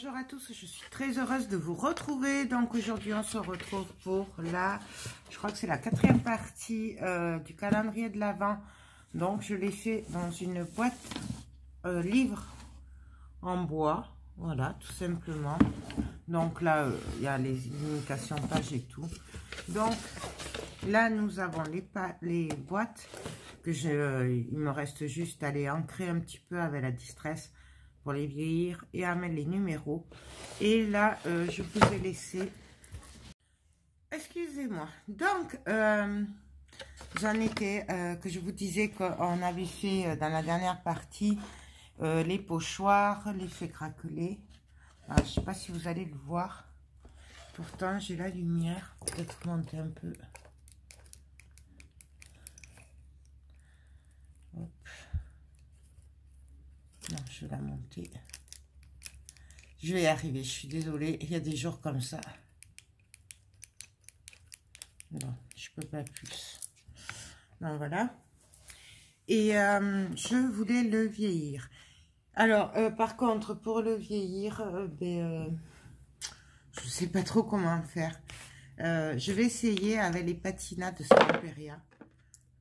Bonjour à tous, je suis très heureuse de vous retrouver. Donc aujourd'hui on se retrouve pour je crois que c'est la 4e partie du calendrier de l'Avent. Donc je l'ai fait dans une boîte livre en bois, voilà, tout simplement. Donc là il y a les limitations pages et tout. Donc là nous avons les boîtes que il me reste juste à les ancrer un petit peu avec la distress pour les vieillir et à mettre les numéros. Et là je vous ai laissé, excusez-moi, donc j'en étais que je vous disais qu'on avait fait dans la dernière partie les pochoirs, les faits craquelés. Alors, je sais pas si vous allez le voir, pourtant j'ai la lumière, peut-être monter un peu. Hop. Non, je vais la monter. Je vais y arriver, je suis désolée, il y a des jours comme ça. Non, je peux pas plus. Donc voilà. Et je voulais le vieillir. Alors, par contre, pour le vieillir, je sais pas trop comment faire. Je vais essayer avec les patinas de Stamperia.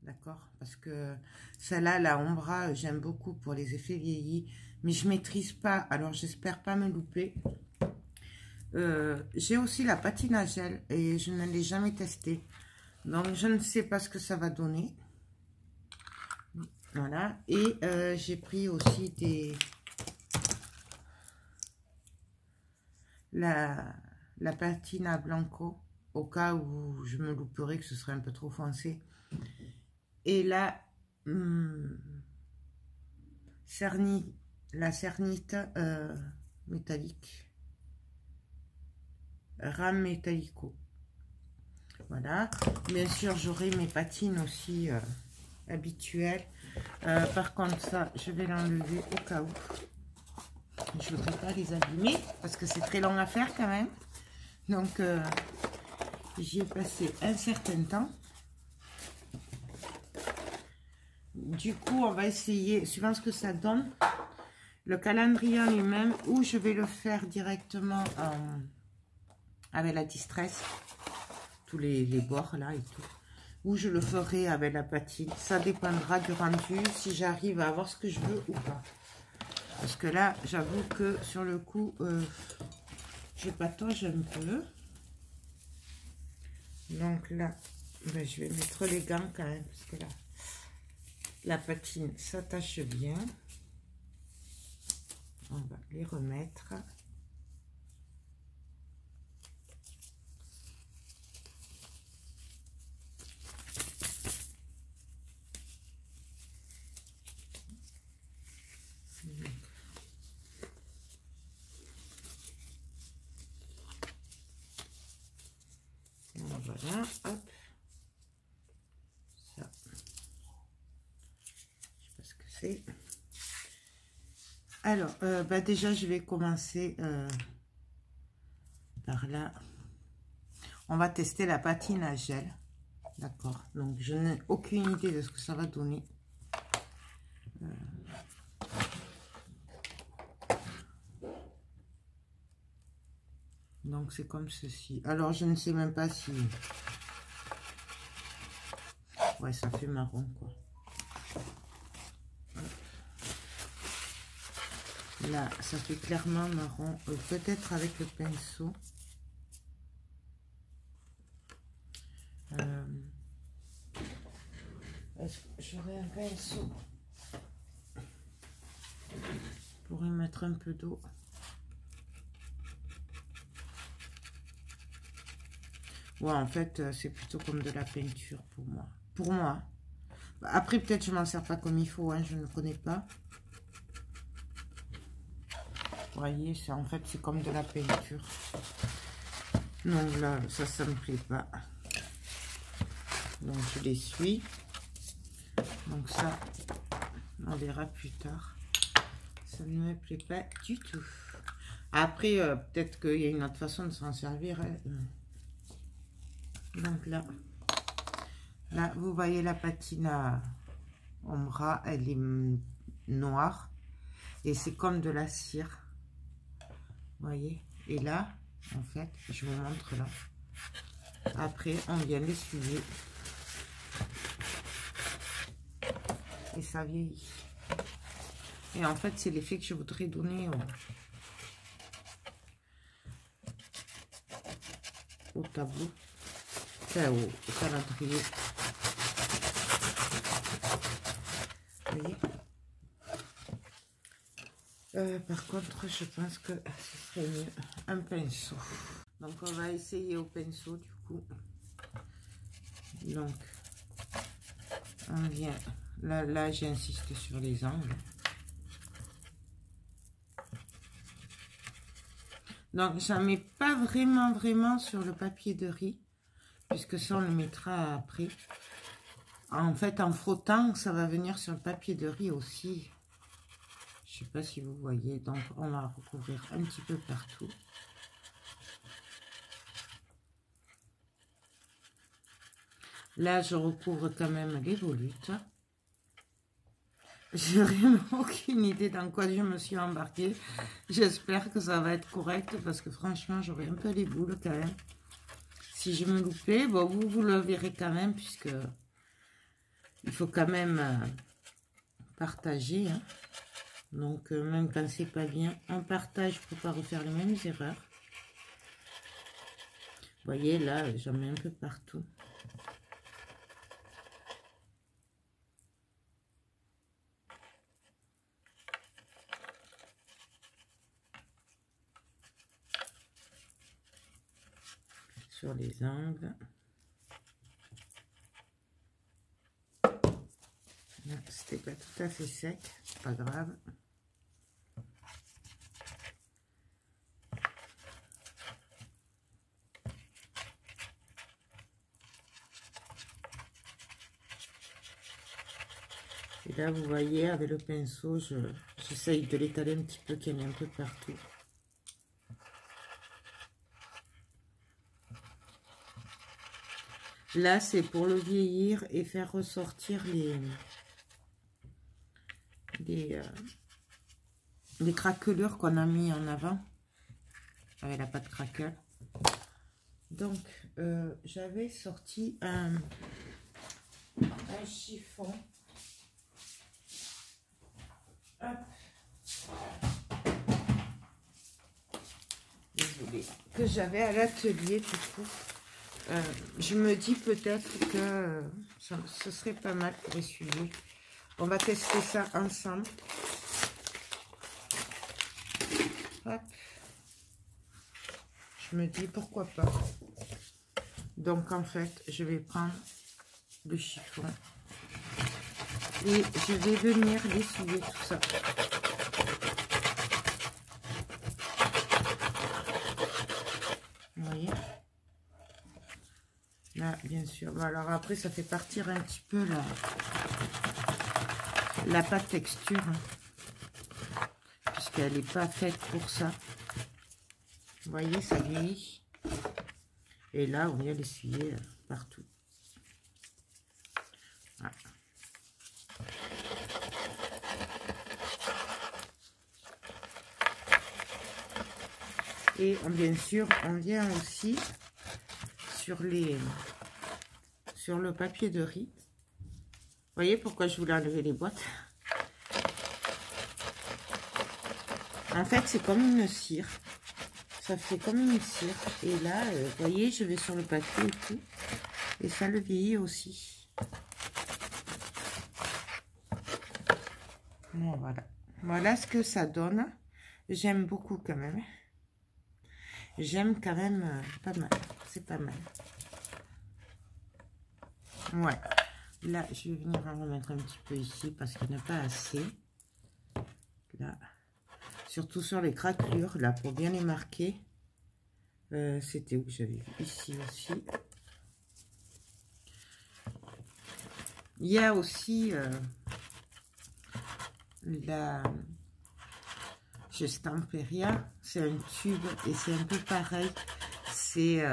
D'accord? Parce que celle-là, la Ombra, j'aime beaucoup pour les effets vieillis. Mais je maîtrise pas, alors j'espère pas me louper. J'ai aussi la patine à gel et je ne l'ai jamais testée. Donc, je ne sais pas ce que ça va donner. Voilà. Et j'ai pris aussi la patine à blanco, au cas où je me louperais, que ce serait un peu trop foncé. Et la cernite métallique. Rame Metallico. Voilà. Bien sûr, j'aurai mes patines aussi habituelles. Par contre, ça, je vais l'enlever au cas où. Je ne voudrais pas les abîmer parce que c'est très long à faire quand même. Donc, j'y ai passé un certain temps. Du coup, on va essayer, suivant ce que ça donne, le calendrier lui-même, ou je vais le faire directement avec la distress, tous les bords là et tout, ou je le ferai avec la patine. Ça dépendra du rendu, si j'arrive à avoir ce que je veux ou pas. Parce que là, j'avoue que sur le coup, je patauge un peu. Donc là, ben, je vais mettre les gants quand même, parce que là, la patine s'attache bien. On va les remettre. Voilà, hop. Ça. Je sais pas ce que c'est. Alors, bah déjà, je vais commencer par là. On va tester la patine à gel. D'accord. Donc, je n'ai aucune idée de ce que ça va donner. Donc, c'est comme ceci. Alors, je ne sais même pas si... Ouais, ça fait marron, quoi. Là, ça fait clairement marron. Peut-être avec le pinceau. Est-ce que j'aurais un pinceau pour y mettre un peu d'eau? Ouais, en fait, c'est plutôt comme de la peinture pour moi. Pour moi. Après, peut-être je m'en sers pas comme il faut, hein, je ne connais pas. Vous voyez, en fait, c'est comme de la peinture. Donc là, ça me plaît pas. Donc, je l'essuie. Donc ça, on verra plus tard. Ça ne me plaît pas du tout. Après, peut-être qu'il y a une autre façon de s'en servir. Hein. Donc là, vous voyez la patine à Ombra, elle est noire. Et c'est comme de la cire. voyez, et là, en fait, je vous montre là. Après, on vient l'essuyer. Et ça vieillit. Et en fait, c'est l'effet que je voudrais donner au tableau. Enfin, au calendrier. Vous voyez? Par contre, je pense que ce serait mieux un pinceau. Donc, on va essayer au pinceau, du coup. Donc, on vient... Là j'insiste sur les angles. Donc, j'en mets pas vraiment sur le papier de riz, puisque ça, on le mettra après. En fait, en frottant, ça va venir sur le papier de riz aussi. Je sais pas si vous voyez. Donc, on va recouvrir un petit peu partout. Là, je recouvre quand même les volutes. J'ai vraiment aucune idée dans quoi je me suis embarquée. J'espère que ça va être correct parce que franchement, j'aurais un peu les boules quand même. Si je me loupais, bon, vous le verrez quand même puisque il faut quand même partager. Hein. Donc, même quand c'est pas bien, on partage pour pas refaire les mêmes erreurs. Vous voyez, là, j'en mets un peu partout. Sur les angles. C'était pas tout à fait sec, c'est pas grave. Et là, vous voyez, avec le pinceau, j'essaye de l'étaler un petit peu, qu'il y en ait un peu partout. Là, c'est pour le vieillir et faire ressortir les craquelures qu'on a mis en avant avec la pâte craquelle. Donc, j'avais sorti un chiffon. Hop. Désolée. Que j'avais à l'atelier, du coup. Je me dis peut-être que ce serait pas mal pour essuyer. On va tester ça ensemble. Hop. Je me dis pourquoi pas. Donc en fait, je vais prendre le chiffon et je vais venir l'essuyer tout ça. Vous voyez? Là, bien sûr. Bon, alors après, ça fait partir un petit peu la pâte texture, hein, puisqu'elle n'est pas faite pour ça. Vous voyez, ça vieillit. Et là, on vient l'essuyer partout. Voilà. Et bien sûr, on vient aussi sur le papier de riz. Vous voyez pourquoi je voulais enlever les boîtes? En fait, c'est comme une cire. Ça fait comme une cire. Et là, vous voyez, je vais sur le papier et tout. Et ça le vieillit aussi. Bon, voilà. Voilà ce que ça donne. J'aime beaucoup quand même. J'aime quand même pas mal. C'est pas mal. Ouais. Là, je vais venir en remettre un petit peu ici parce qu'il n'y en a pas assez. Là. Surtout sur les craquelures, là, pour bien les marquer. C'était où que j'avais vu? Ici aussi. Il y a aussi la Gestamperia. C'est un tube et c'est un peu pareil. C'est...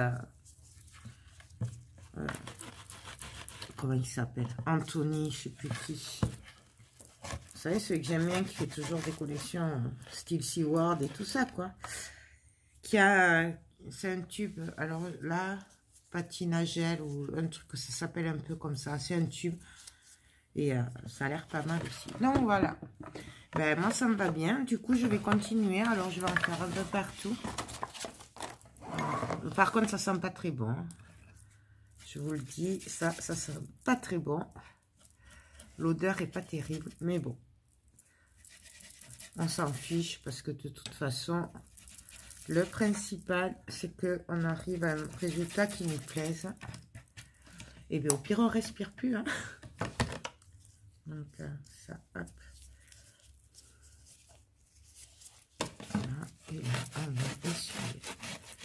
comment il s'appelle? Anthony, je sais plus qui. Vous savez, celui que j'aime bien, qui fait toujours des collections style Seaward et tout ça, quoi. C'est un tube, alors là, patine à gel ou un truc que ça s'appelle un peu comme ça, c'est un tube. Et ça a l'air pas mal aussi. Donc voilà. Ben, moi, ça me va bien. Du coup, je vais continuer. Alors, je vais en faire un peu partout. Par contre, ça sent pas très bon. Je vous le dis, ça sent pas très bon. L'odeur est pas terrible. Mais bon. On s'en fiche parce que de toute façon, le principal, c'est qu'on arrive à un résultat qui nous plaise. Et bien, au pire, on respire plus. Hein. Donc, ça, hop. Voilà, et là, on va essuyer.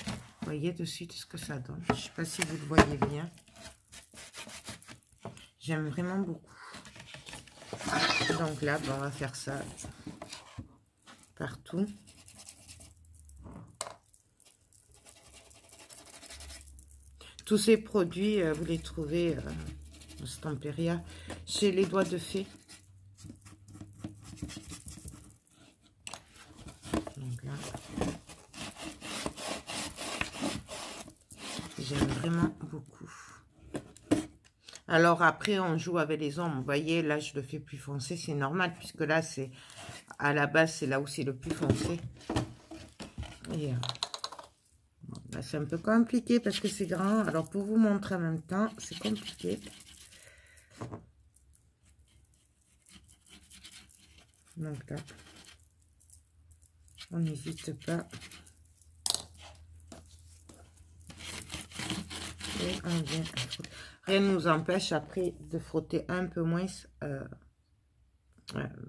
Vous voyez de suite ce que ça donne. Je ne sais pas si vous le voyez bien. J'aime vraiment beaucoup. Donc là, on va faire ça partout. Tous ces produits, vous les trouvez au Stamperia chez Les Doigts de Fée. Donc là, j'aime vraiment beaucoup. Alors après, on joue avec les ombres. Vous voyez, là, je le fais plus foncé. C'est normal, puisque là, c'est à la base, c'est là où c'est le plus foncé. Et bon, là, c'est un peu compliqué parce que c'est grand. Alors, pour vous montrer en même temps, c'est compliqué. Donc là, on n'hésite pas. Et on vient. Rien ne nous empêche après de frotter un peu moins.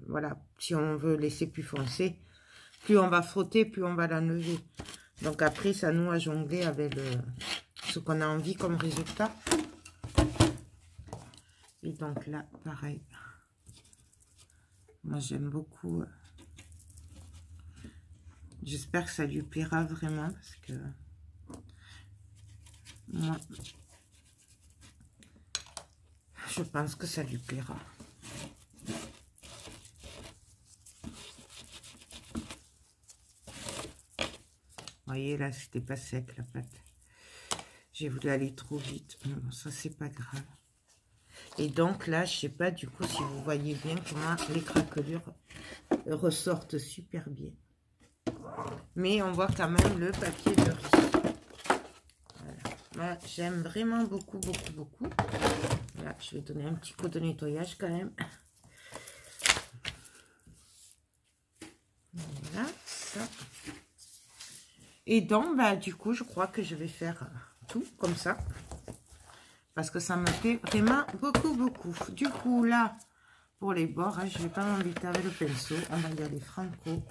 Voilà, si on veut laisser plus foncé, plus on va frotter, plus on va l'enlever. Donc après, ça nous a jonglé avec ce qu'on a envie comme résultat. Et donc là, pareil. Moi, j'aime beaucoup. J'espère que ça lui plaira vraiment parce que moi, je pense que ça lui plaira. Vous voyez, là, c'était pas sec, la pâte. J'ai voulu aller trop vite. Mais bon, ça, c'est pas grave. Et donc, là, je sais pas, du coup, si vous voyez bien comment les craquelures ressortent super bien. Mais on voit quand même le papier de riz. Voilà. Moi, j'aime vraiment beaucoup, beaucoup, beaucoup. Là, je vais donner un petit coup de nettoyage quand même. Voilà, ça. Et donc, bah, du coup, je crois que je vais faire tout comme ça. Parce que ça me fait vraiment beaucoup, beaucoup. Du coup, là, pour les bords, hein, je ne vais pas m'embêter avec le pinceau. On va y aller franco.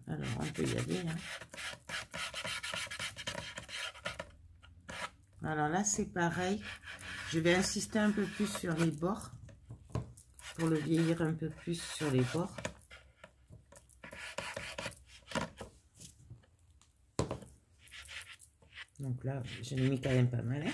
Alors, on peut y aller. Hein. Alors là, c'est pareil. Je vais insister un peu plus sur les bords. Pour le vieillir un peu plus sur les bords. Donc là, je l'ai mis quand même pas mal. Hein.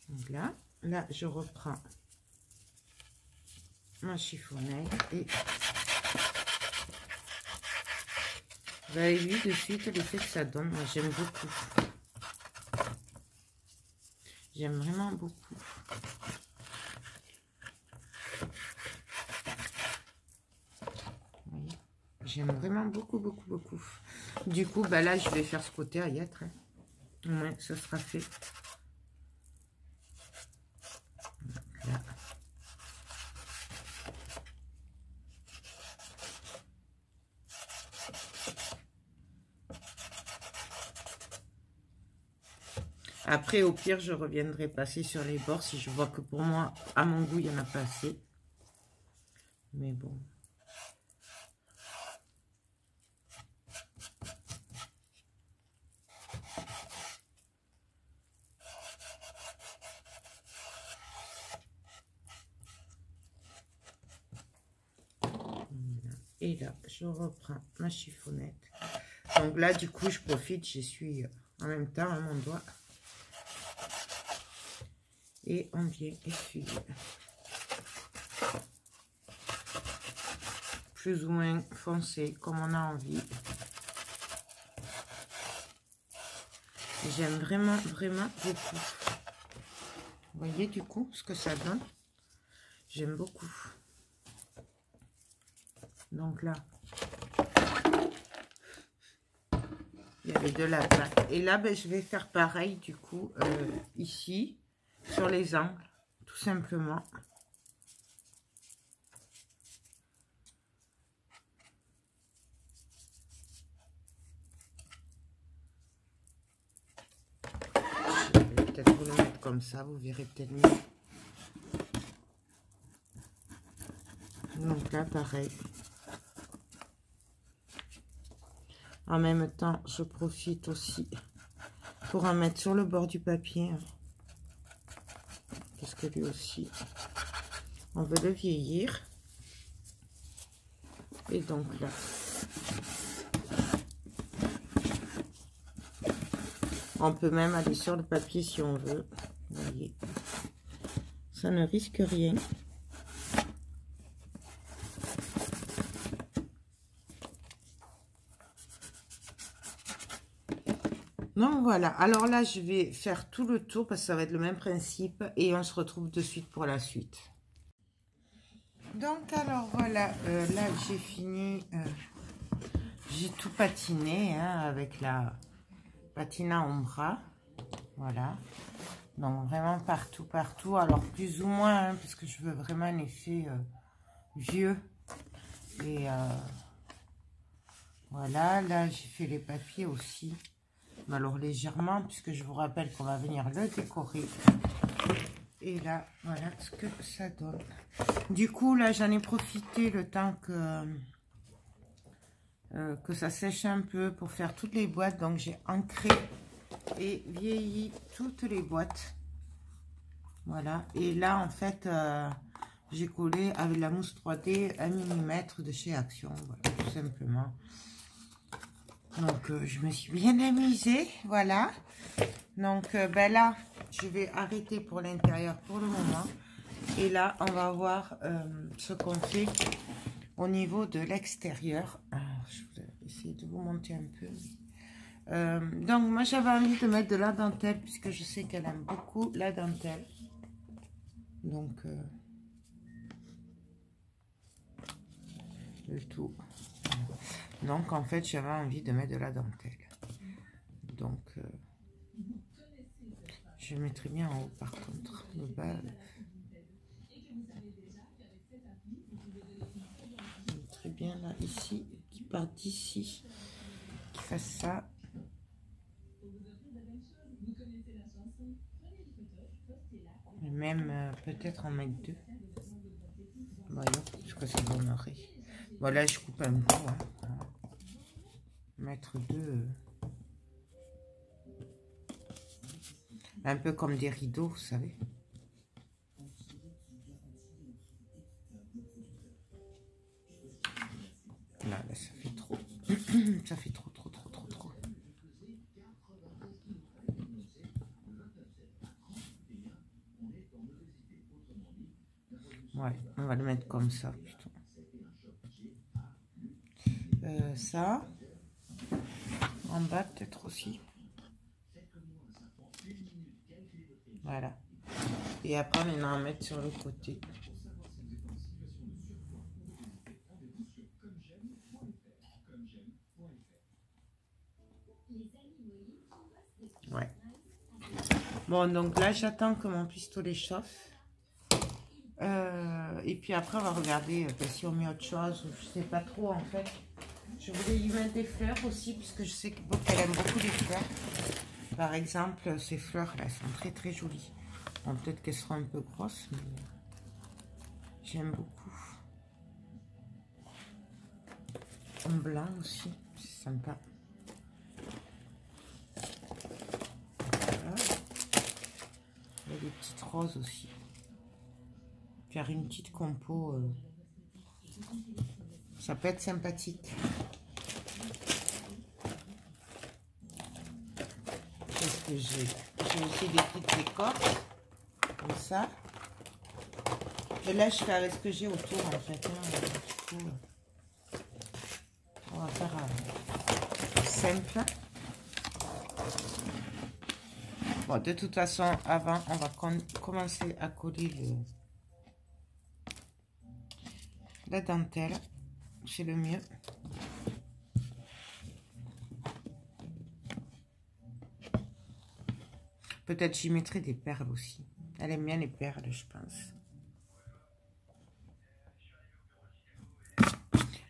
Donc là, je reprends mon chiffonnette et vous avez vu de suite l'effet que ça donne. Moi, j'aime beaucoup. J'aime vraiment beaucoup. J'aime vraiment beaucoup, beaucoup, beaucoup. Du coup, bah là, je vais faire ce côté à y être. Hein. Ouais, ça sera fait. Là. Après, au pire, je reviendrai passer sur les bords si je vois que pour moi, à mon goût, il n'y en a pas assez. Mais bon. Et là, je reprends ma chiffonnette. Donc là, du coup, je profite, j'essuie en même temps à mon doigt. Et on vient essuyer. Plus ou moins foncé, comme on a envie. J'aime vraiment, vraiment beaucoup. Vous voyez du coup ce que ça donne? J'aime beaucoup. Donc là, il y avait de la pâte. Et là, ben, je vais faire pareil du coup ici, sur les angles, tout simplement. Je vais peut-être vous le mettre comme ça, vous verrez peut-être mieux. Donc là, pareil. En même temps, je profite aussi pour en mettre sur le bord du papier. Parce que lui aussi, on veut le vieillir. Et donc là, on peut même aller sur le papier si on veut. Vous voyez, ça ne risque rien. Donc voilà, alors là je vais faire tout le tour parce que ça va être le même principe et on se retrouve de suite pour la suite. Donc alors voilà, là j'ai fini, j'ai tout patiné hein, avec la patina ombra, voilà. Donc vraiment partout, partout, alors plus ou moins, hein, parce que je veux vraiment un effet vieux. Et voilà, là j'ai fait les papiers aussi. Alors légèrement, puisque je vous rappelle qu'on va venir le décorer. Et là, voilà ce que ça donne. Du coup, là, j'en ai profité le temps que ça sèche un peu pour faire toutes les boîtes. Donc, j'ai ancré et vieilli toutes les boîtes. Voilà. Et là, en fait, j'ai collé avec la mousse 3D 1 mm de chez Action. Voilà, tout simplement. Donc, je me suis bien amusée, voilà. Donc, ben là, je vais arrêter pour l'intérieur pour le moment. Et là, on va voir ce qu'on fait au niveau de l'extérieur. Je vais essayer de vous monter un peu. Donc, moi, j'avais envie de mettre de la dentelle, puisque je sais qu'elle aime beaucoup la dentelle. Donc, le tout. Donc, en fait, j'avais envie de mettre de la dentelle. Donc, je mettrai bien en haut, par contre. Le bas. Je mettrai bien là, ici, qui part d'ici. Qui fasse ça. Et même, peut-être en mettre deux. Voyons ce que ça donnerait. Voilà, je coupe un peu. Hein. Mettre deux. Un peu comme des rideaux, vous savez. Là, ça fait trop. Ça fait trop. Ouais, on va le mettre comme ça plutôt. Ça. En bas peut-être aussi. Voilà. Et après, maintenant, on va mettre sur le côté. Ouais. Bon, donc là, j'attends que mon pistolet chauffe. Et puis après, on va regarder si on met autre chose. Je sais pas trop, en fait. Je voulais lui mettre des fleurs aussi, puisque je sais qu'elle aime beaucoup les fleurs. Par exemple, ces fleurs-là, elles sont très, très jolies. Bon, peut-être qu'elles seront un peu grosses, mais j'aime beaucoup. En blanc aussi, c'est sympa. Voilà. Il y a des petites roses aussi. Faire une petite compo Ça peut être sympathique. Qu'est-ce que j'ai? J'ai aussi des petites écorces, comme ça. Et là, je fais avec ce que j'ai autour, en fait. Hein. Du coup, on va faire simple. Bon, de toute façon, avant, on va commencer à coller la dentelle. C'est le mieux. Peut-être j'y mettrai des perles aussi. Elle aime bien les perles, je pense.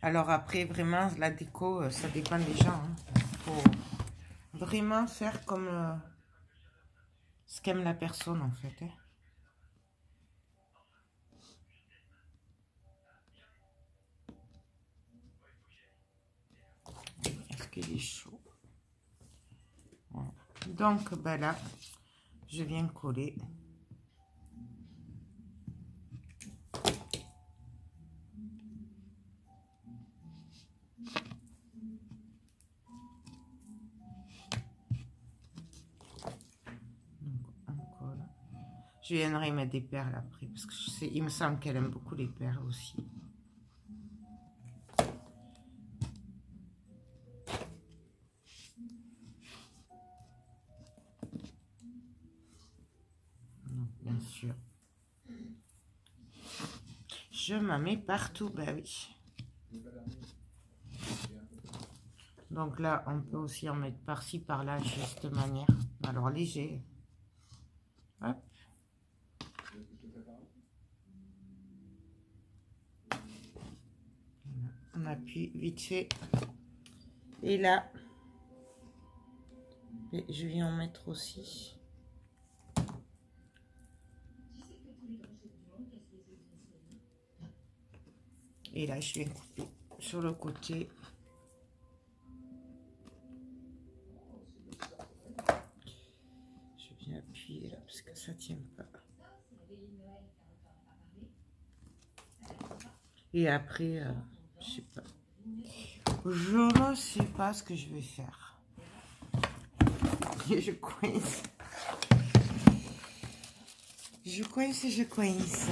Alors après, vraiment, la déco, ça dépend des gens. Hein. Faut vraiment faire comme ce qu'aime la personne, en fait. Hein. Est-ce qu'il est chaud? Voilà. Donc, ben là, je viens coller. Je viendrai mettre des perles après, parce que il me semble qu'elle aime beaucoup les perles aussi. Donc, bien sûr. Je m'en mets partout, ben oui. Donc là, on peut aussi en mettre par-ci, par-là, de cette manière. Alors, léger. Hop. On appuie vite fait. Et là, je viens en mettre aussi. Et là, je viens couper sur le côté. Je viens appuyer là, parce que ça ne tient pas. Et après, je sais pas. Je ne sais pas ce que je vais faire. Je coince. Je coince et je coince.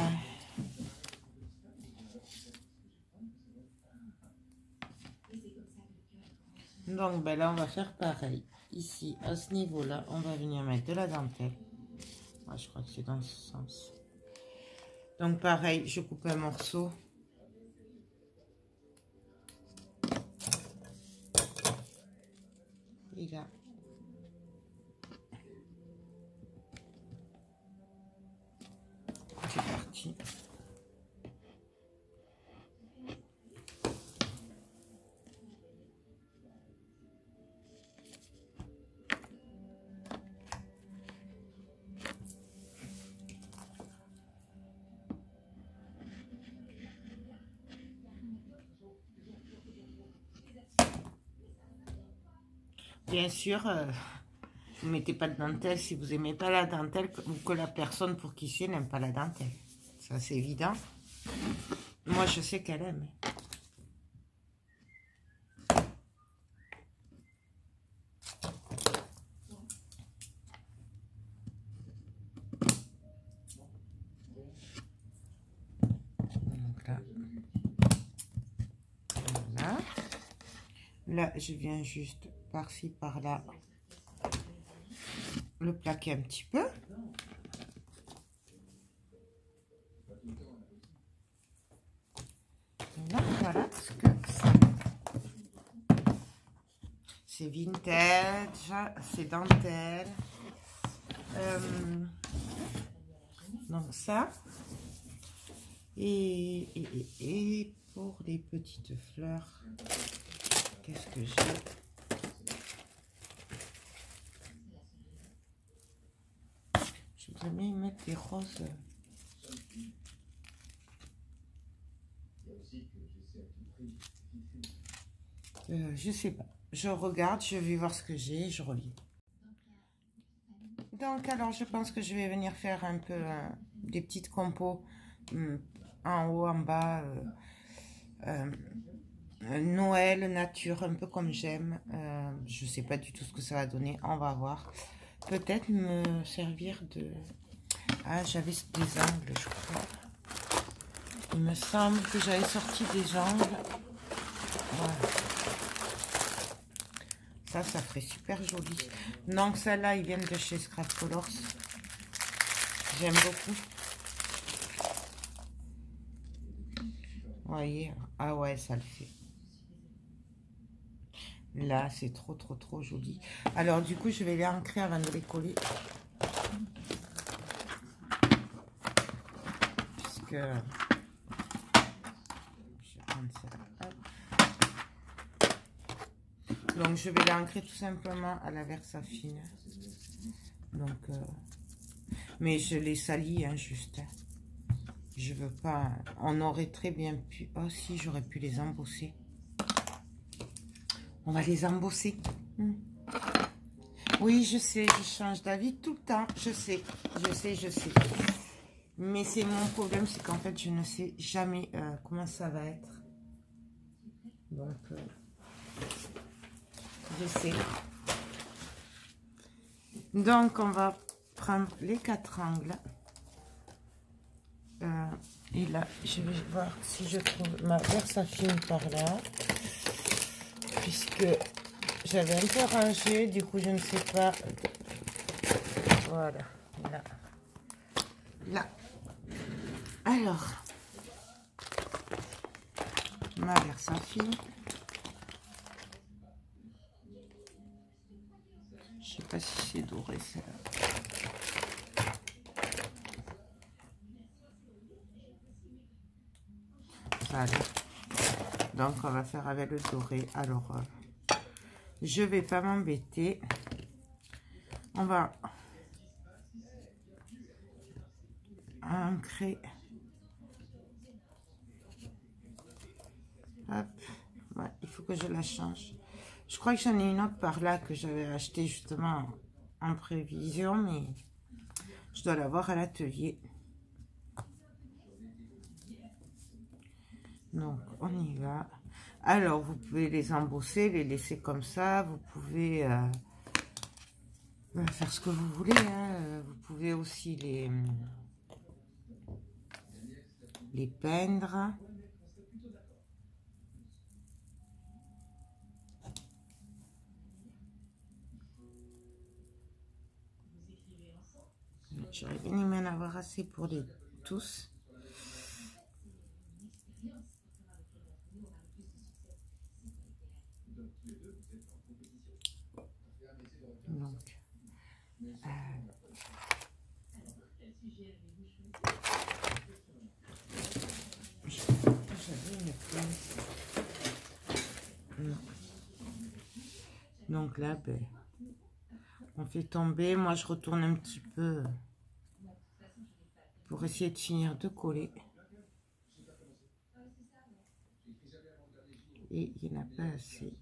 Donc, ben là, on va faire pareil. Ici, à ce niveau-là, on va venir mettre de la dentelle. Ouais, je crois que c'est dans ce sens. Donc, pareil, je coupe un morceau. Et là. C'est parti. Bien sûr, vous ne mettez pas de dentelle si vous n'aimez pas la dentelle ou que la personne pour qui c'est n'aime pas la dentelle. Ça, c'est évident. Moi, je sais qu'elle aime. Donc là. Voilà. Là, je viens juste par-ci, par-là, le plaquer un petit peu. Là, voilà, parce que c'est vintage, c'est dentelle. Donc ça. Et pour les petites fleurs, qu'est-ce que j'ai? Je voudrais bien mettre des roses. Je sais pas. Je regarde, je vais voir ce que j'ai et je reviens. Donc, alors, je pense que je vais venir faire un peu des petites compos en haut, en bas, Noël, nature, un peu comme j'aime. Je sais pas du tout ce que ça va donner. On va voir. Peut-être me servir de... Ah, j'avais des angles, je crois. Il me semble que j'avais sorti des angles. Voilà. Ça ferait super joli. Donc, celle-là, ils viennent de chez Scrap Colors. J'aime beaucoup. Vous voyez? Ah ouais, ça le fait. Là, c'est trop, trop, trop joli. Alors, du coup, je vais les ancrer avant de les coller. Puisque... Je vais prendre ça. Hop. Donc, je vais les ancrer tout simplement à la Versafine. Donc, mais je les salis, hein, juste. Je veux pas... On aurait très bien pu... Oh, si, j'aurais pu les embosser. On va les embosser. Oui, je sais, je change d'avis tout le temps. Je sais. Mais c'est mon problème, c'est qu'en fait, je ne sais jamais comment ça va être. Donc, je sais. Donc, on va prendre les 4 angles. Et là, je vais voir si je trouve ma Versafine par là. Puisque j'avais un peu rangé, du coup, je ne sais pas. Voilà, là. Là. Alors, ma Versafine. Je sais pas si c'est doré, celle-là. Voilà. Donc, on va faire avec le doré. Alors, je vais pas m'embêter. On va ancrer. Hop. Ouais, il faut que je la change. Je crois que j'en ai une autre par là que j'avais acheté justement en prévision, mais je dois l'avoir à l'atelier. Donc, on y va. Alors, vous pouvez les embosser, les laisser comme ça. Vous pouvez faire ce que vous voulez. Hein. Vous pouvez aussi les peindre. J'aurais bien aimé en avoir assez pour les tous. Donc, j'avais une pince. Non. Donc là, ben, on fait tomber. Moi, je retourne un petit peu pour essayer de finir de coller. Et il n'y en a pas assez.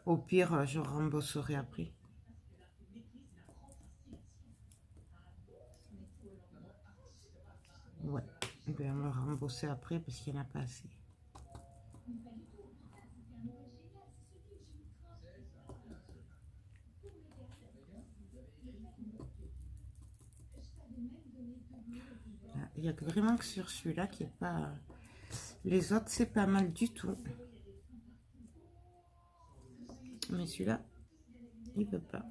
Au pire, je rembosserai après. Ouais, ben, on va rembourser après parce qu'il n'y en a pas assez. Il y a vraiment que sur celui-là qui est pas... Les autres, c'est pas mal du tout. Mais celui-là, il peut pas.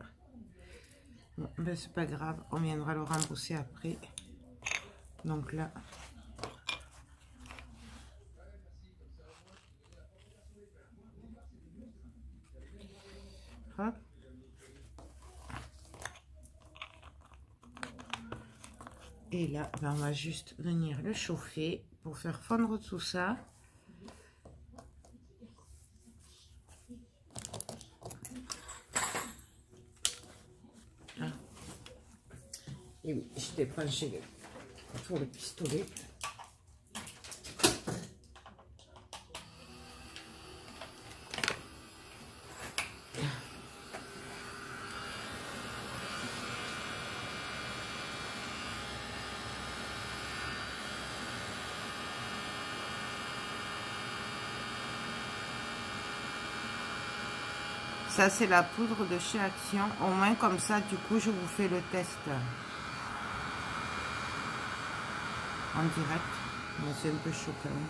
Bon, ben c'est pas grave, on viendra le rembourser après. Donc là... Hop. Et là, ben on va juste venir le chauffer pour faire fondre tout ça. Ah. Et oui, je t'ai branché pour le pistolet. Ça, c'est la poudre de chez Action. Au moins, comme ça, du coup, je vous fais le test en direct. Mais c'est un peu chaud quand même.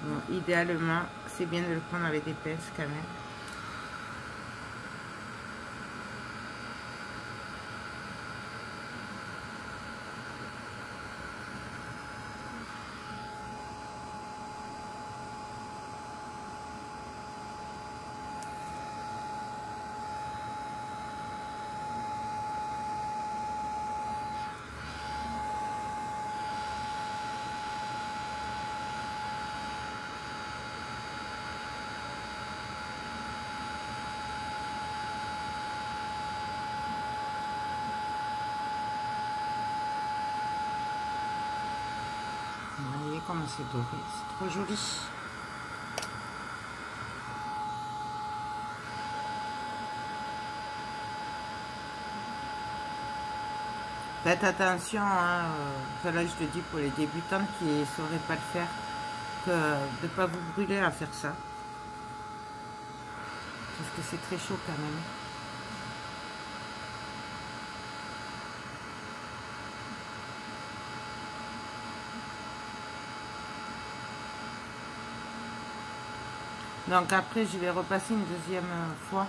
Bon, idéalement, c'est bien de le prendre avec des pinces quand même. Vous voyez comment c'est doré, c'est trop joli. Faites attention, hein, là je te dis pour les débutants qui ne sauraient pas le faire, que de ne pas vous brûler à faire ça. Parce que c'est très chaud quand même. Donc après, je vais repasser une deuxième fois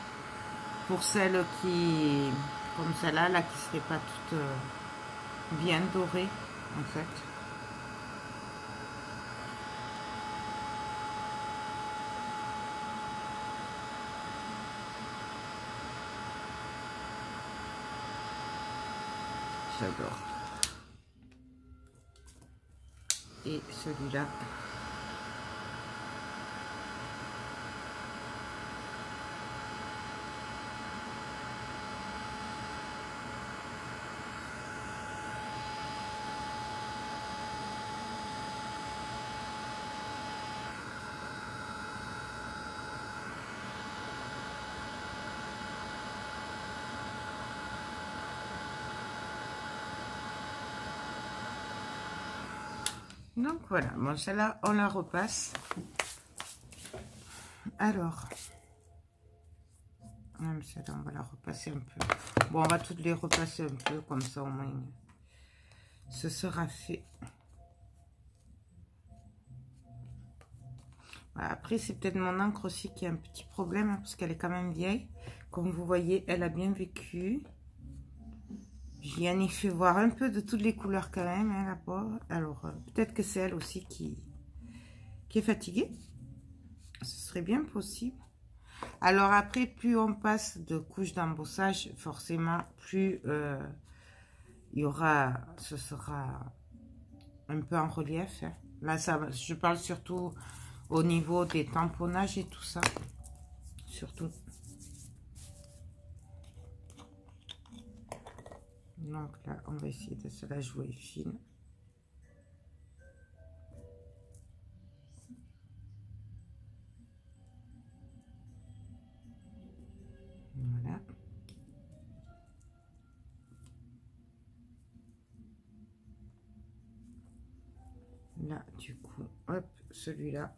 pour celles qui, comme celle-là, là, qui ne serait pas toute bien dorée, en fait. J'adore. Et celui-là. Donc voilà, bon celle-là on la repasse. Alors, même celle-là on va la repasser un peu. Bon, on va toutes les repasser un peu, comme ça au moins ce sera fait. Voilà, après c'est peut-être mon encre aussi qui a un petit problème, hein, parce qu'elle est quand même vieille. Comme vous voyez, elle a bien vécu. J'y en ai fait voir un peu de toutes les couleurs quand même, hein, la pauvre. Alors, peut-être que c'est elle aussi qui est fatiguée. Ce serait bien possible. Alors après, plus on passe de couches d'embossage, forcément, plus il y aura, ce sera un peu en relief. Hein. Là, ça, je parle surtout au niveau des tamponnages et tout ça. Surtout. Donc là, on va essayer de se la jouer fine. Voilà. Là, du coup, hop, celui-là.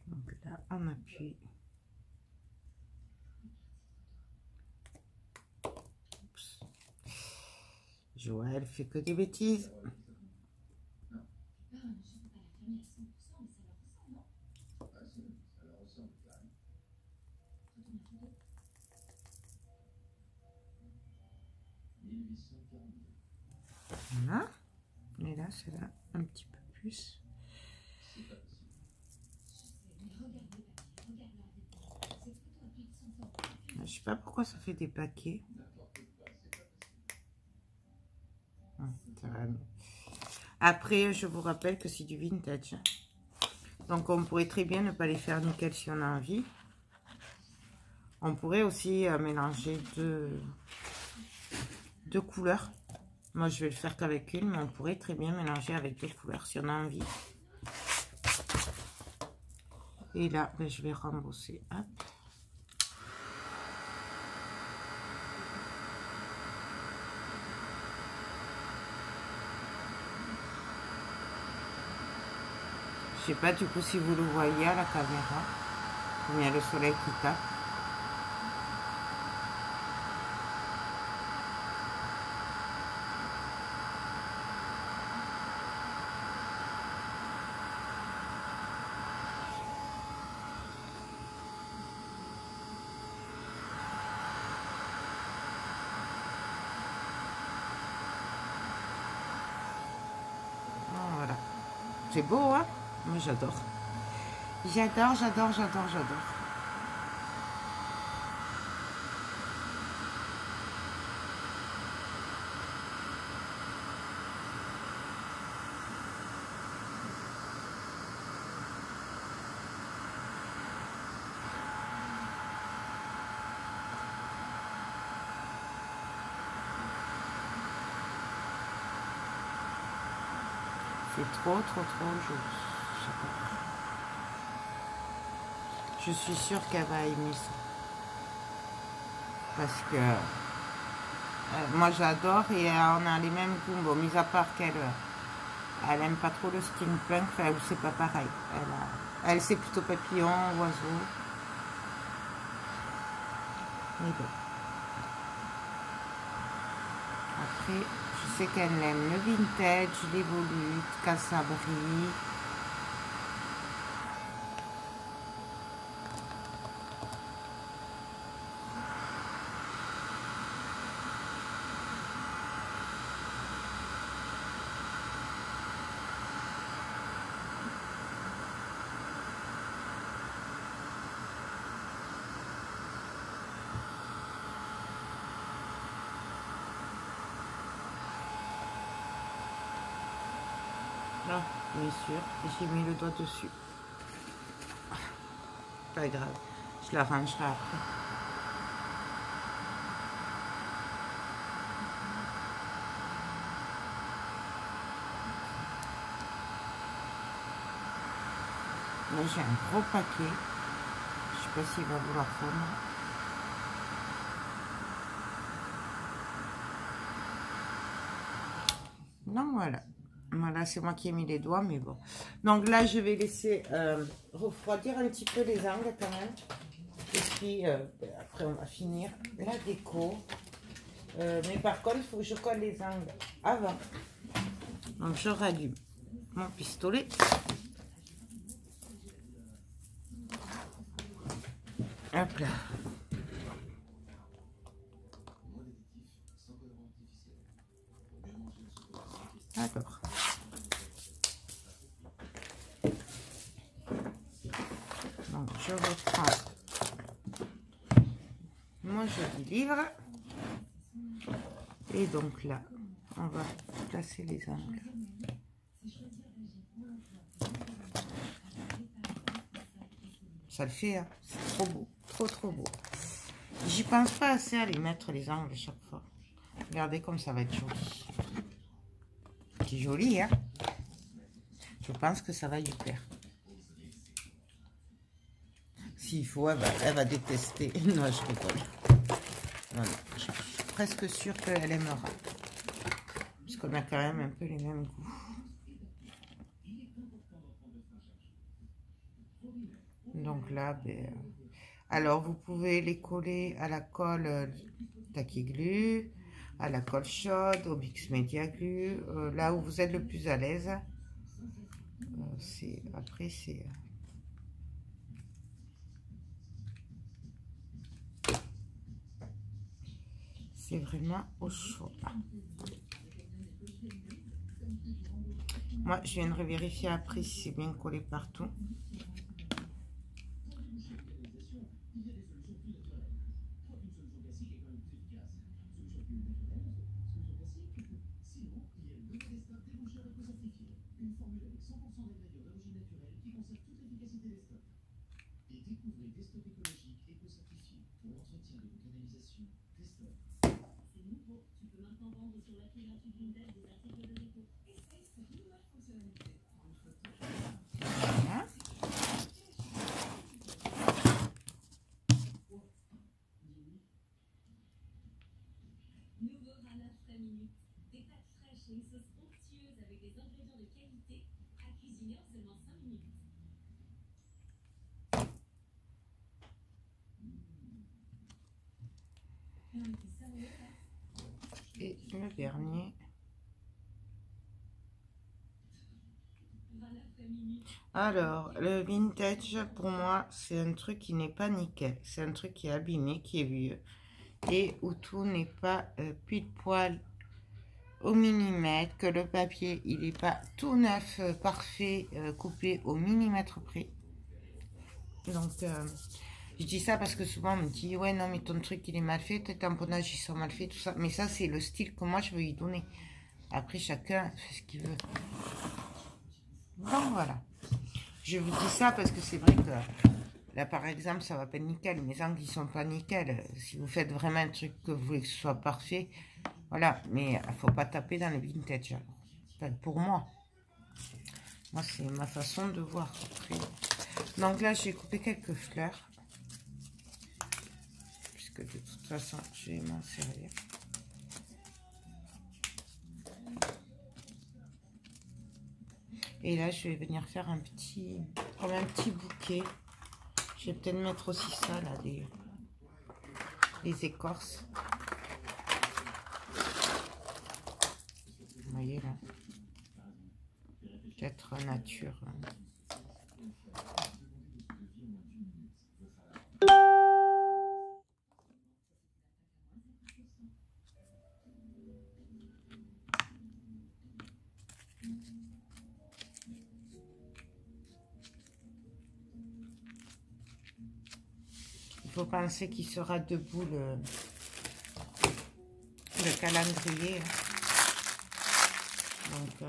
Donc là, on appuie. Joël fait que des bêtises. Voilà. Et là, c'est là un petit peu plus. Je sais pas pourquoi ça fait des paquets. Ça va mieux. Après, je vous rappelle que c'est du vintage. Donc, on pourrait très bien ne pas les faire nickel si on a envie. On pourrait aussi mélanger deux couleurs. Moi, je vais le faire qu'avec une, mais on pourrait très bien mélanger avec deux couleurs si on a envie. Et là, ben, je vais rembourser. Hop. Je sais pas du coup si vous le voyez à la caméra. Il y a le soleil qui tape. Voilà. C'est beau, hein? Moi, j'adore. J'adore, j'adore, j'adore, j'adore. C'est trop, trop, trop joli. Je suis sûre qu'elle va aimer ça. Parce que moi j'adore et on a les mêmes goûts. Bon, mis à part qu'elle elle aime pas trop le steampunk, enfin, c'est pas pareil. Elle c'est plutôt papillon, oiseau. Mais bon. Après, je sais qu'elle aime le vintage, les volutes, quand ça brille. Non, bien sûr, j'ai mis le doigt dessus. Pas grave, je la rangerai après. Là, j'ai un gros paquet. Je sais pas s'il va vouloir fondre. Non, voilà. Voilà, c'est moi qui ai mis les doigts, mais bon. Donc là, je vais laisser refroidir un petit peu les angles quand même. Et puis, après, on va finir la déco. Mais par contre, il faut que je colle les angles avant. Donc, je rallume mon pistolet. Hop là. D'accord. Donc, je reprends mon joli livre. Et donc là, on va placer les angles. Ça le fait, hein. C'est trop beau. Trop, trop beau. J'y pense pas assez à les mettre les angles chaque fois. Regardez comme ça va être joli. C'est joli, hein? Je pense que ça va lui plaire. S'il faut, elle va détester. Non, je rigole. Non, je suis presque sûre qu'elle aimera. Parce qu'on a quand même un peu les mêmes goûts. Donc là, ben, alors vous pouvez les coller à la colle Tacky Glue, à la colle chaude, au Bix Media Glue, là où vous êtes le plus à l'aise. Après, c'est vraiment au chaud. Moi, je viendrai vérifier après si c'est bien collé partout. Voilà. Et le dernier. Alors, le vintage, pour moi, c'est un truc qui n'est pas nickel. C'est un truc qui est abîmé, qui est vieux. Et où tout n'est pas pile poil au millimètre. Que le papier, il n'est pas tout neuf, parfait, coupé au millimètre près. Donc, je dis ça parce que souvent, on me dit, ouais, non, mais ton truc, il est mal fait. Tes tamponnages, ils sont mal faits, tout ça. Mais ça, c'est le style que moi, je veux y donner. Après, chacun fait ce qu'il veut. Donc, voilà. Je vous dis ça parce que c'est vrai que là, par exemple, ça va pas être nickel. Mes angles, ils sont pas nickel. Si vous faites vraiment un truc que vous voulez que ce soit parfait, voilà. Mais il faut pas taper dans le vintage. Enfin, pour moi. Moi, c'est ma façon de voir. Après. Donc là, j'ai coupé quelques fleurs. Puisque de toute façon, je vais m'en servir. Et là, je vais venir faire un petit, comme un petit bouquet. Je vais peut-être mettre aussi ça, là, des écorces. Vous voyez, là. Peut-être nature. Il faut penser qu'il sera debout le calendrier. Donc,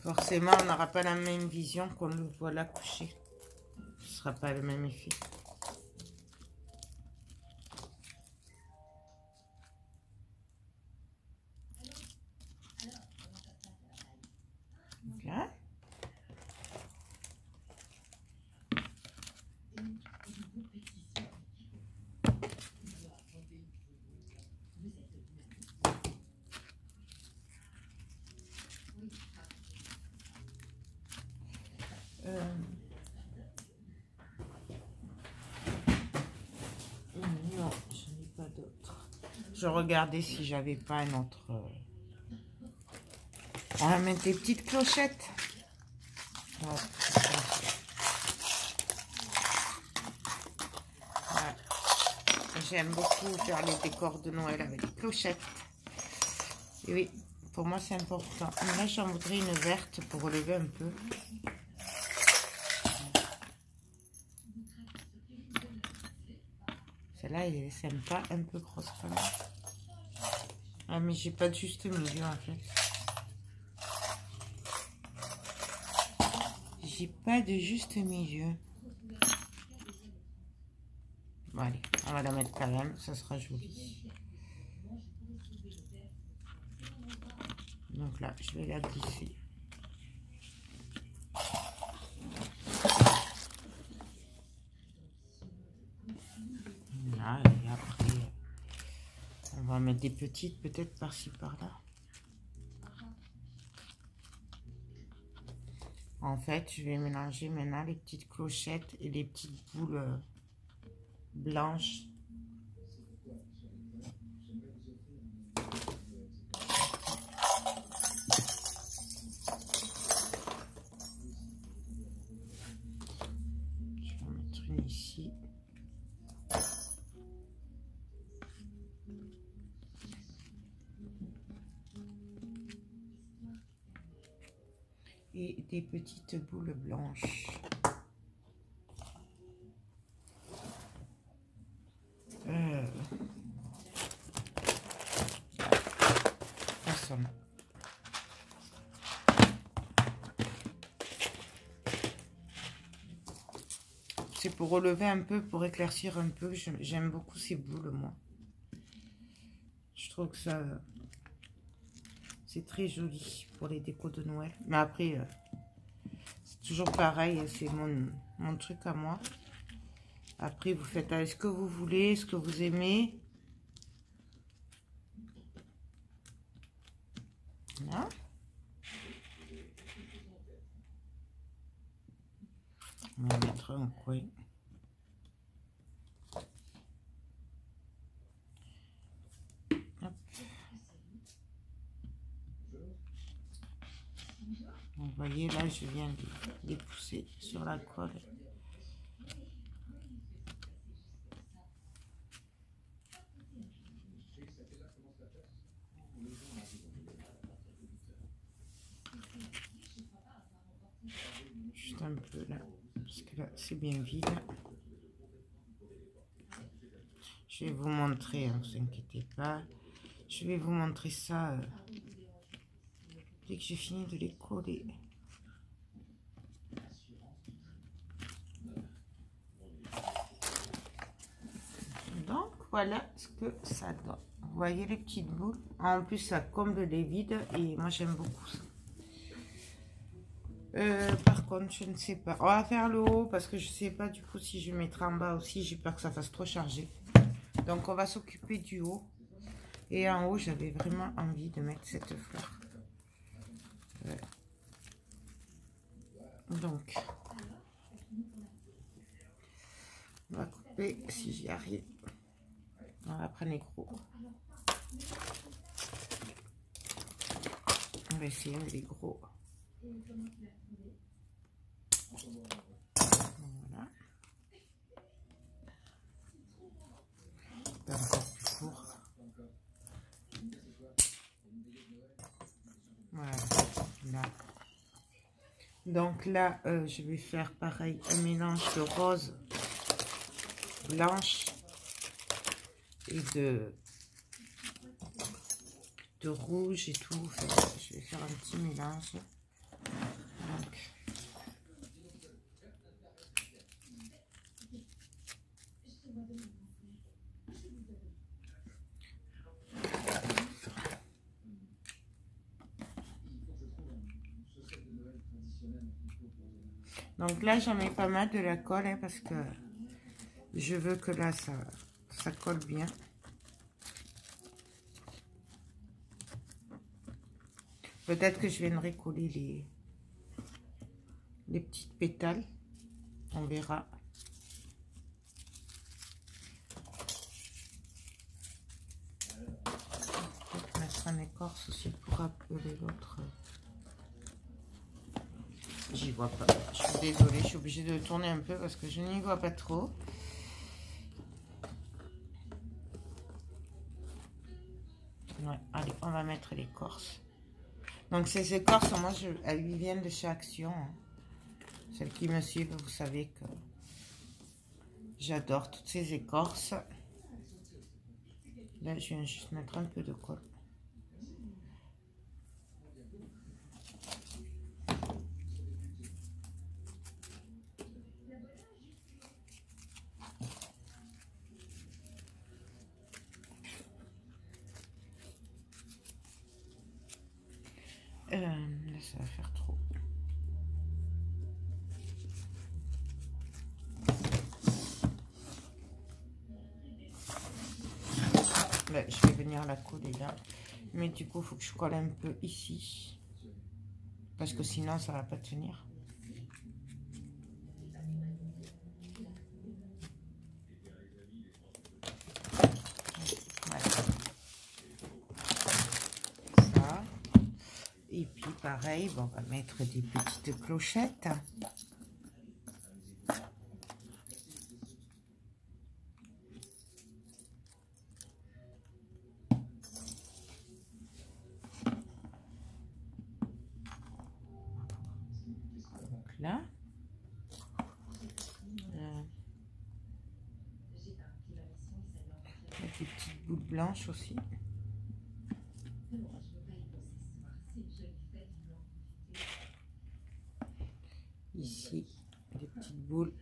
forcément, on n'aura pas la même vision qu'on le voit là couché. Ce ne sera pas le même effet. Bien. Non, je n'ai pas d'autre. Je regardais si j'avais pas un autre. On va mettre des petites clochettes. Ouais. J'aime beaucoup faire les décors de Noël avec des clochettes. Et oui, pour moi c'est important. Mais là j'en voudrais une verte pour relever un peu. Celle-là elle est sympa, un peu grosse quand même. Ah mais j'ai pas de juste milieu en fait. J'ai pas de juste milieu. Bon allez, on va la mettre quand même, ça sera joli. Donc là, je vais la glisser. Là, et après, on va mettre des petites peut-être par-ci par-là. En fait, je vais mélanger maintenant les petites clochettes et les petites boules blanches. Je vais en mettre une ici. Et des petites boules blanches. c'est pour relever un peu, pour éclaircir un peu. J'aime beaucoup ces boules, moi. Je trouve que ça, c'est très joli pour les décos de Noël. Mais après, c'est toujours pareil, c'est mon truc à moi. Après, vous faites avec ce que vous voulez, ce que vous aimez. Voilà. On va mettre un coin. Hop. Vous voyez, là, je viens de les pousser sur la colle. Juste un peu là, parce que là, c'est bien vide. Je vais vous montrer, ne vous inquiétez pas. Je vais vous montrer ça dès que j'ai fini de les coller. Donc, voilà ce que ça donne. Vous voyez les petites boules? En plus, ça comble les vides et moi, j'aime beaucoup ça. Par contre, je ne sais pas. On va faire le haut parce que je ne sais pas du coup si je mettrai en bas aussi. J'ai peur que ça fasse trop chargé. Donc, on va s'occuper du haut. Et en haut, j'avais vraiment envie de mettre cette fleur. Ouais. Donc, on va couper si j'y arrive. On va prendre les gros. On va essayer avec les gros. Voilà. Encore plus court. Voilà. Là. Donc là, je vais faire pareil, un mélange de rose blanche et de rouge et tout. Enfin, je vais faire un petit mélange. Donc, là, j'en mets pas mal de la colle hein, parce que je veux que là, ça colle bien. Peut-être que je viendrai coller les petites pétales. On verra. Peut-être mettre un écorce aussi pour appeler l'autre. J'y vois pas. Je suis désolée, je suis obligée de tourner un peu parce que je n'y vois pas trop. Ouais, allez, on va mettre l'écorce. Donc ces écorces, moi, elles viennent de chez Action. Hein. Celles qui me suivent, vous savez que j'adore toutes ces écorces. Là, je viens juste mettre un peu de colle. Là, ça va faire trop. Là, je vais venir la coller là. Mais du coup, il faut que je colle un peu ici. Parce que sinon, ça ne va pas tenir. Voilà. Ça. Et puis, pareil, bon, on va mettre des petites clochettes. Là. Des petites boules blanches aussi. Ici, des petites boules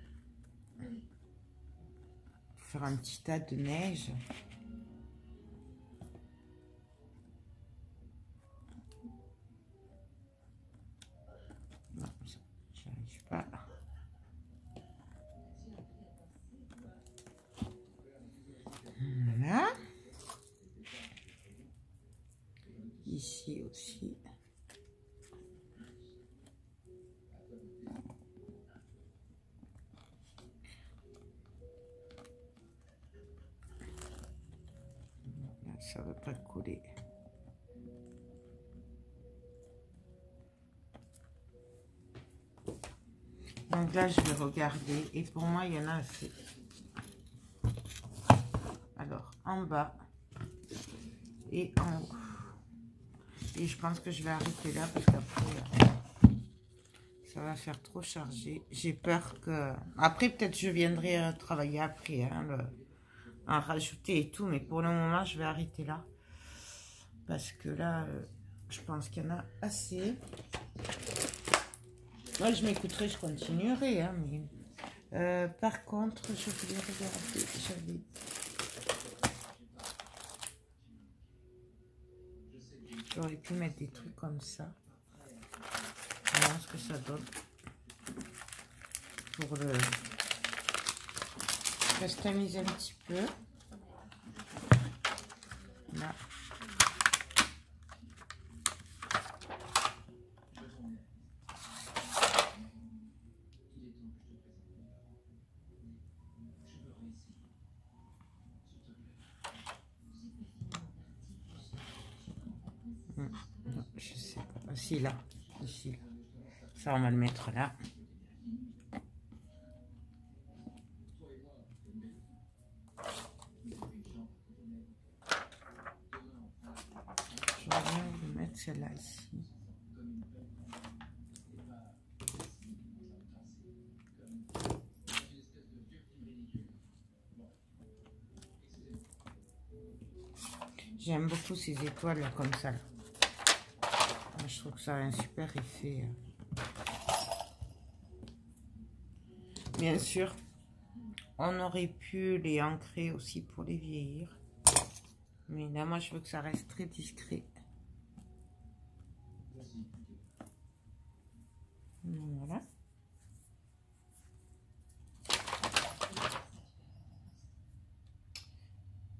Faire un petit tas de neige. Non, j'y arrive pas. Voilà. Ici aussi. Là, ça ne va pas coller. Donc là, je vais regarder. Et pour moi, il y en a assez. Alors, en bas et en haut. Et je pense que je vais arrêter là parce qu'après, ça va faire trop chargé. J'ai peur que... Après, peut-être je viendrai travailler après, hein, en rajouter et tout. Mais pour le moment, je vais arrêter là. Parce que là, je pense qu'il y en a assez. Moi, je m'écouterai, je continuerai. Hein, mais, par contre, je voulais regarder. J'avais... J'aurais pu mettre des trucs comme ça. Voir ce que ça donne. Pour le customiser un petit peu. Là. Je sais pas. Ici, là. Ici, là. Ça, on va le mettre là. Je vais bien mettre celle-là ici. J'aime beaucoup ces étoiles là, comme ça. Là. Je trouve que ça a un super effet. Bien sûr, on aurait pu les ancrer aussi pour les vieillir. Mais là, moi, je veux que ça reste très discret. Voilà.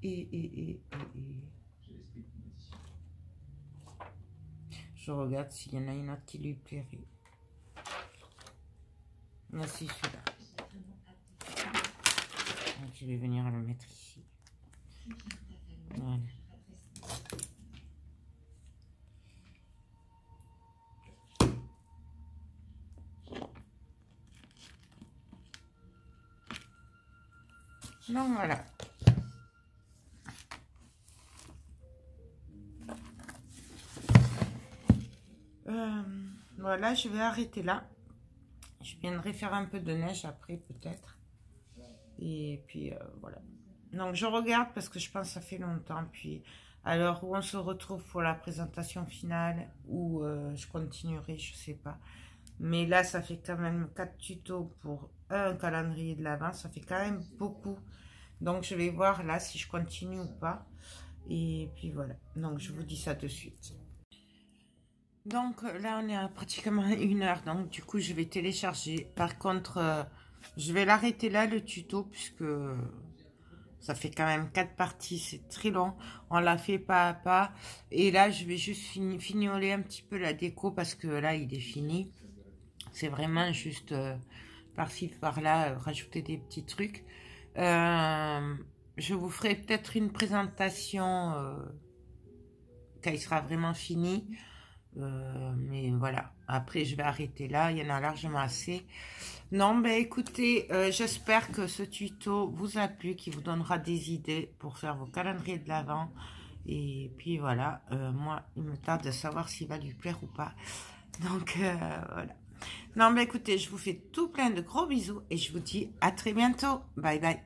Et. Je regarde s'il y en a une autre qui lui plairait. Voici celui-là. Je vais venir le mettre ici. Voilà. Donc voilà. Voilà, je vais arrêter là. Je viendrai faire un peu de neige après peut-être. Et puis voilà. Donc je regarde parce que je pense que ça fait longtemps. Puis alors où on se retrouve pour la présentation finale ou je continuerai, je sais pas. Mais là ça fait quand même 4 tutos pour un calendrier de l'Avent. Ça fait quand même beaucoup. Donc je vais voir là si je continue ou pas. Et puis voilà. Donc je vous dis ça de suite. Donc là on est à pratiquement 1 heure, donc du coup je vais télécharger. Par contre je vais l'arrêter là le tuto puisque ça fait quand même 4 parties, c'est très long. On l'a fait pas à pas et là je vais juste fignoler un petit peu la déco parce que là il est fini. C'est vraiment juste par-ci par-là rajouter des petits trucs. Je vous ferai peut-être une présentation quand il sera vraiment fini. Mais voilà, après je vais arrêter là, il y en a largement assez. Non, ben écoutez, j'espère que ce tuto vous a plu, qui vous donnera des idées pour faire vos calendriers de l'Avent. Et puis voilà, moi il me tarde de savoir s'il va lui plaire ou pas. Donc voilà. Non, ben écoutez, je vous fais tout plein de gros bisous et je vous dis à très bientôt. Bye bye.